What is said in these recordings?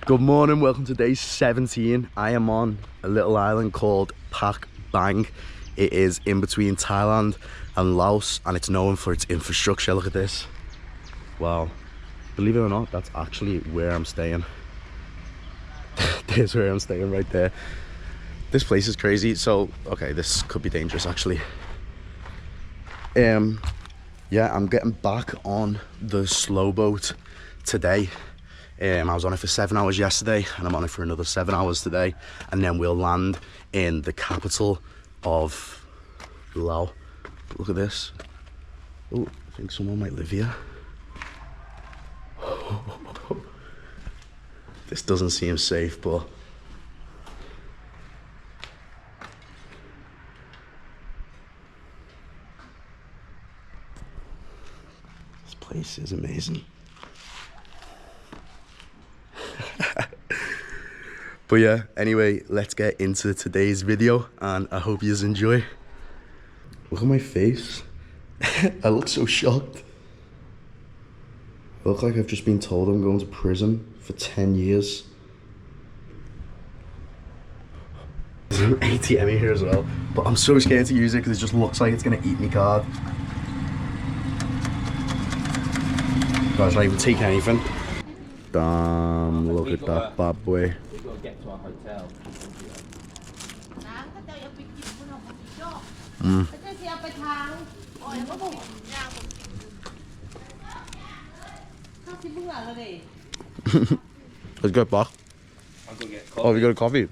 Good morning, welcome to day 17. I am on a little island called Pak Bang. It is in between Thailand and Laos, and it's known for its infrastructure. Look at this. Wow. Believe it or not, that's actually where I'm staying. There's where I'm staying right there. This place is crazy. So, okay, this could be dangerous actually. Yeah, I'm getting back on the slow boat today. I was on it for 7 hours yesterday, and I'm on it for another 7 hours today, and then we'll land in the capital of Laos. Look at this. Oh, I think someone might live here. This doesn't seem safe, but this place is amazing. But yeah, anyway, let's get into today's video, and I hope you enjoy. Look at my face. I look so shocked. I look like I've just been told I'm going to prison for 10 years. There's an ATM in here as well, but I'm so scared to use it because it just looks like it's gonna eat me card. Guys, not even take anything. Damn, look at that bad boy. Get to our hotel. Let's go back. I'm gonna get coffee. Oh, we got a coffee.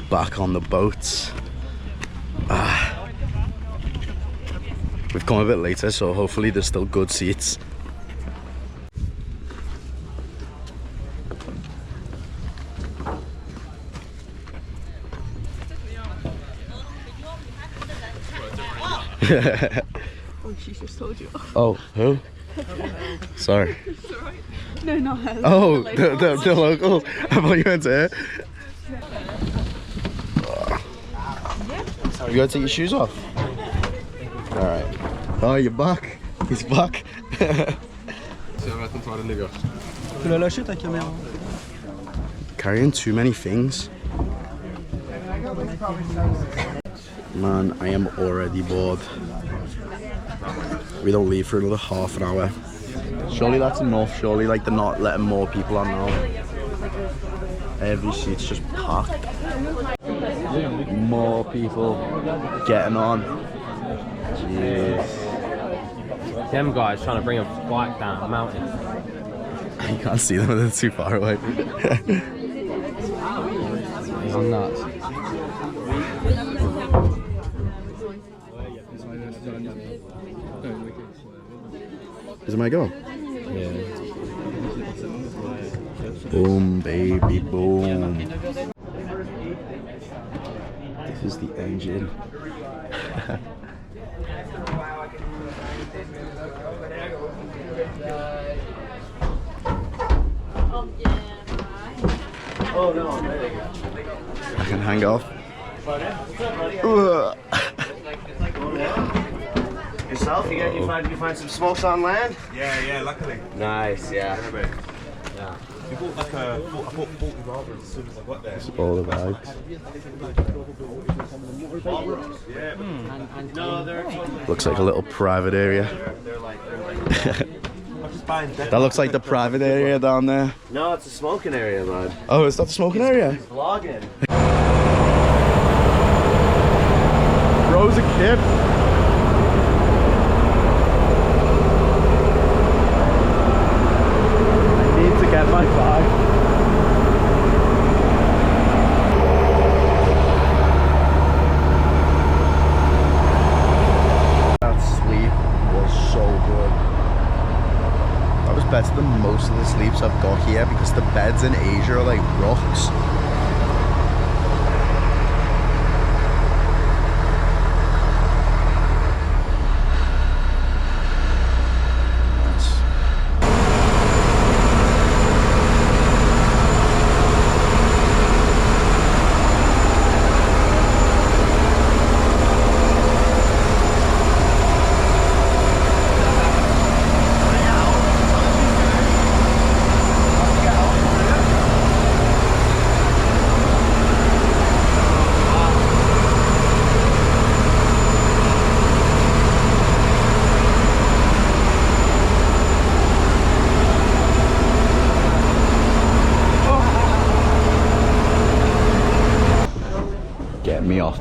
Back on the boats. We've come a bit later, so hopefully there's still good seats. Oh, she just told you. Oh, who? Sorry. It's alright. No, not her. Oh, the locals. I thought you went to her. You gotta take your shoes off. Alright. Oh, you're back. He's back. Carrying too many things. Man, I am already bored. We don't leave for another half an hour. Surely that's enough. Surely like they're not letting more people on now. Every seat's just packed. More people getting on. Jeez. Them guys trying to bring a bike down a mountain. You can't see them, they're too far away. It's nuts. Is it my go? Yeah. Boom, baby, boom. This is the engine. Oh no, I can hang off. Yourself? You find some smokes on land? Yeah, luckily. Nice, yeah. Yeah. We bought like I bought 40 Marlboros as soon as I got there. It's all the bags. Yeah. No, they're totally... Looks like a little private area. They're like... I'm just buying That looks like the private area down there. No, it's a smoking area, bud. Oh, is that the smoking area? Vlogging. Bro's a kid. I need to get my bag. That sleep was so good. That was better than most of the sleeps I've got here because the beds in Asia are like rocks.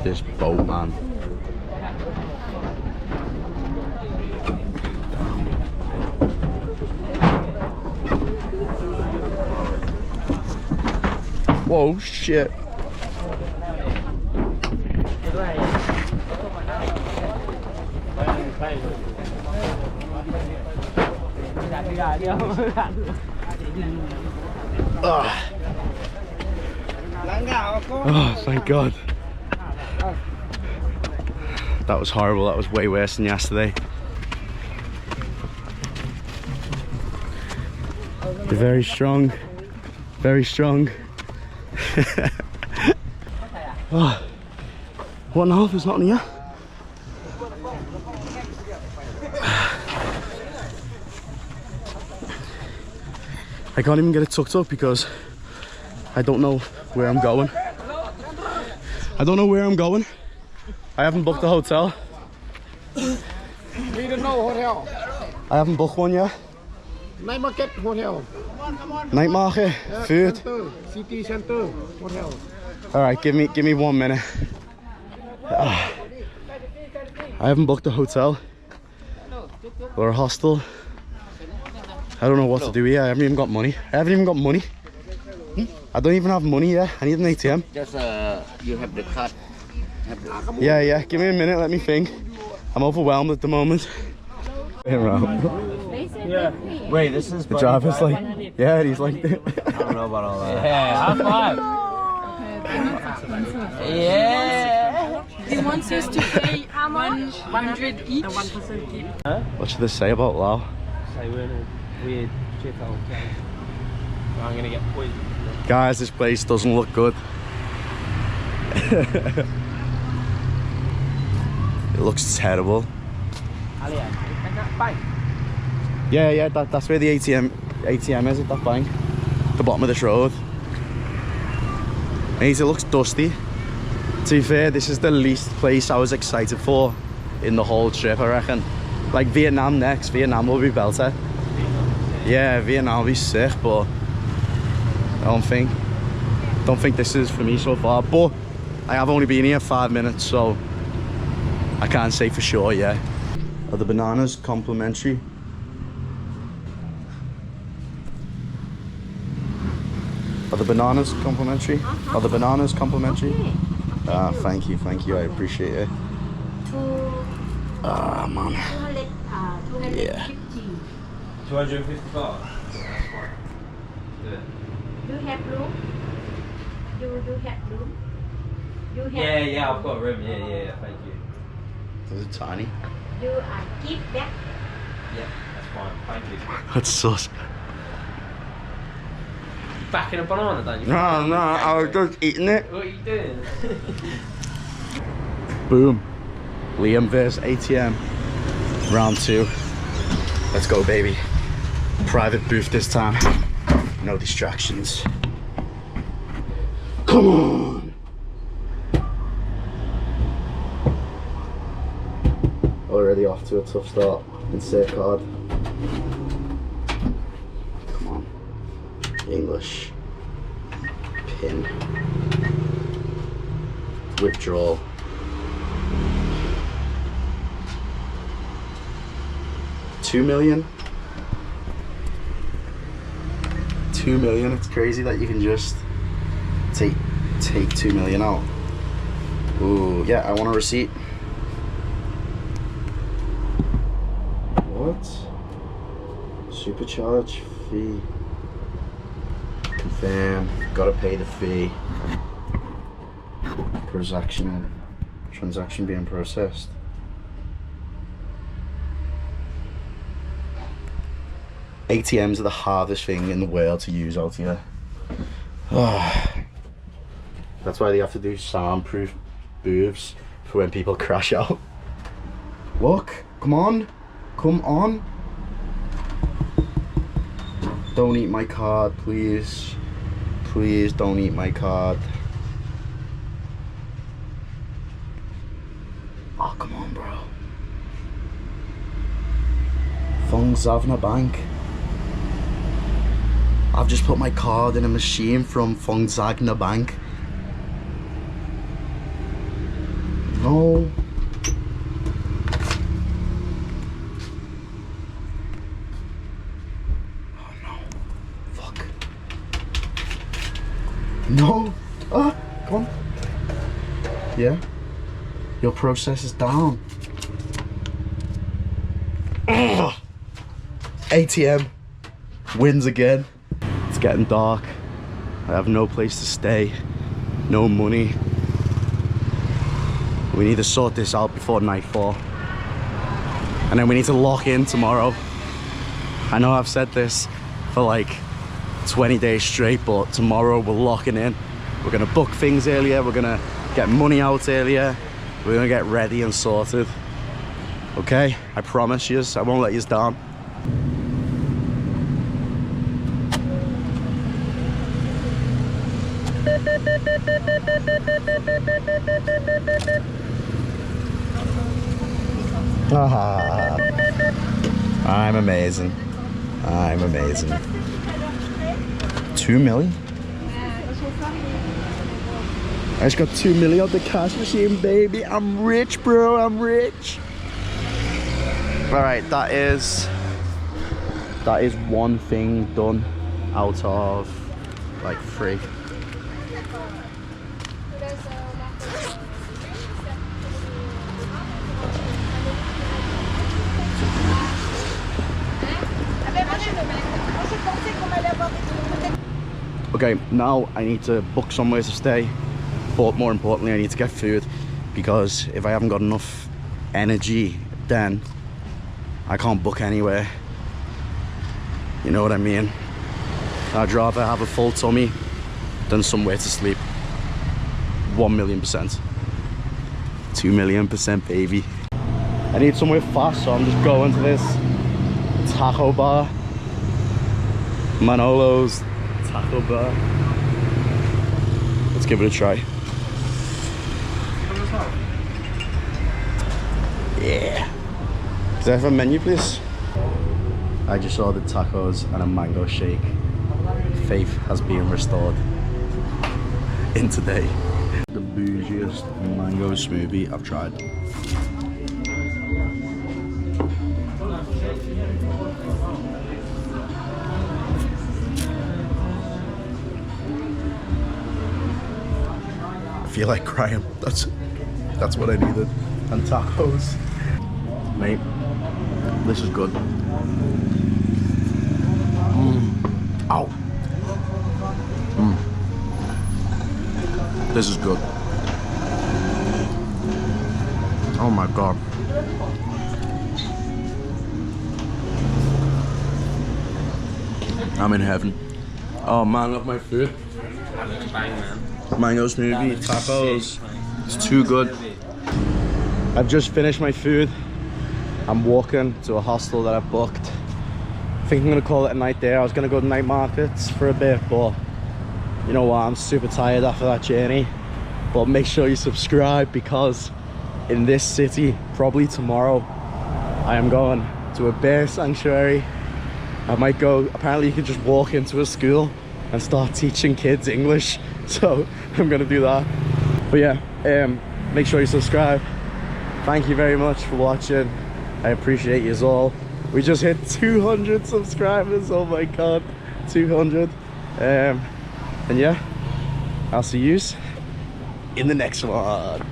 this boat, man. Whoa, shit. Oh, thank God. That was horrible. That was way worse than yesterday. You're very strong. Very strong. Oh, what now? There's nothing here. I can't even get it tucked up because I don't know where I'm going. I don't know where I'm going. I haven't booked a hotel. We don't know hotel. I haven't booked one yet. Night market hotel. Night market, food. Center, city center hotel. All right, give me 1 minute. I haven't booked a hotel or a hostel. I don't know what to do here. I haven't even got money. I don't even have money yet. I need an ATM. Just you have the card. Yeah. Give me a minute. Let me think. I'm overwhelmed at the moment. Yeah. Wait, this is. The driver's like, yeah, and he's like, I don't know about all that. Yeah, high five. Yeah. He wants us to pay 100 each. what should they say about Lao? Say we're in a weird shithole. I'm gonna get poisoned. Guys, this place doesn't look good. It looks terrible. Yeah, that's where the ATM is at that bank. The bottom of this road. Mate, it looks dusty. To be fair, this is the least place I was excited for in the whole trip, I reckon. Like Vietnam next. Vietnam will be belter. Yeah, Vietnam will be sick, but I don't think this is for me so far. But I have only been here 5 minutes, so I can't say for sure yet. Are the bananas complimentary? Are the bananas complimentary? Are the bananas complimentary? Ah, thank you, I appreciate it. Ah, man. Yeah. 255. You have room? You have room? You have Yeah, I've got room. Yeah, thank you. Is it tiny? You keep back. Yeah, that's fine. Thank you. That's sus. Back in a banana, don't you? No, I was just eating it. What are you doing? Boom. Liam vs ATM. Round 2. Let's go, baby. Private booth this time. No distractions. Come on. Already off to a tough start. Insert card. Come on. English. Pin. Withdrawal. $2 million. 2 million. It's crazy that you can just take 2 million out. Ooh, yeah, I want a receipt. What? Supercharge fee. Confirm. Gotta pay the fee. Transaction being processed. ATMs are the hardest thing in the world to use out here. Oh. That's why they have to do soundproof booths for when people crash out. Look, come on. Don't eat my card, please. Please don't eat my card. Oh, come on, bro. Phong Zavna Bank. I've just put my card in a machine from Phong Zavna Bank. No. Oh no. Fuck. No. Ah, come on. Yeah. Your process is down. Ugh. ATM wins again. It's getting dark. I have no place to stay, no money. We need to sort this out before nightfall. And then we need to lock in tomorrow. I know I've said this for like 20 days straight, but tomorrow we're locking in. We're gonna book things earlier, we're gonna get money out earlier, we're gonna get ready and sorted. Okay, I promise you, I won't let you down. Ah, I'm amazing. I'm amazing. 2 million? I just got 2 million out the cash machine, baby. I'm rich, bro. I'm rich. All right, that is one thing done out of like 3. Okay, now I need to book somewhere to stay, but more importantly I need to get food, because if I haven't got enough energy then I can't book anywhere. You know what I mean? I'd rather have a full tummy than somewhere to sleep. 1,000,000%. 2,000,000%, baby. I need somewhere fast, so I'm just going to this taco bar. Manolo's Taco Bar. Let's give it a try. Yeah. Does that have a menu, please? I just ordered tacos and a mango shake. Faith has been restored in today. The bougiest mango smoothie I've tried. I feel like crying. That's what I needed. And tacos. Mate, this is good. Ow. This is good. Oh my god. I'm in heaven. Oh man, I love my food. Mango smoothie, tacos. It's too good. I've just finished my food. I'm walking to a hostel that I've booked. I think I'm gonna call it a night there. I was gonna go to night markets for a bit, but you know what, I'm super tired after that journey. But make sure you subscribe, because in this city, probably tomorrow, I am going to a bear sanctuary. I might go, apparently you can just walk into a school and start teaching kids English. So I'm gonna do that. But yeah, make sure you subscribe. Thank you very much for watching. I appreciate you all. We just hit 200 subscribers. Oh my god, 200. And yeah, I'll see you in the next one.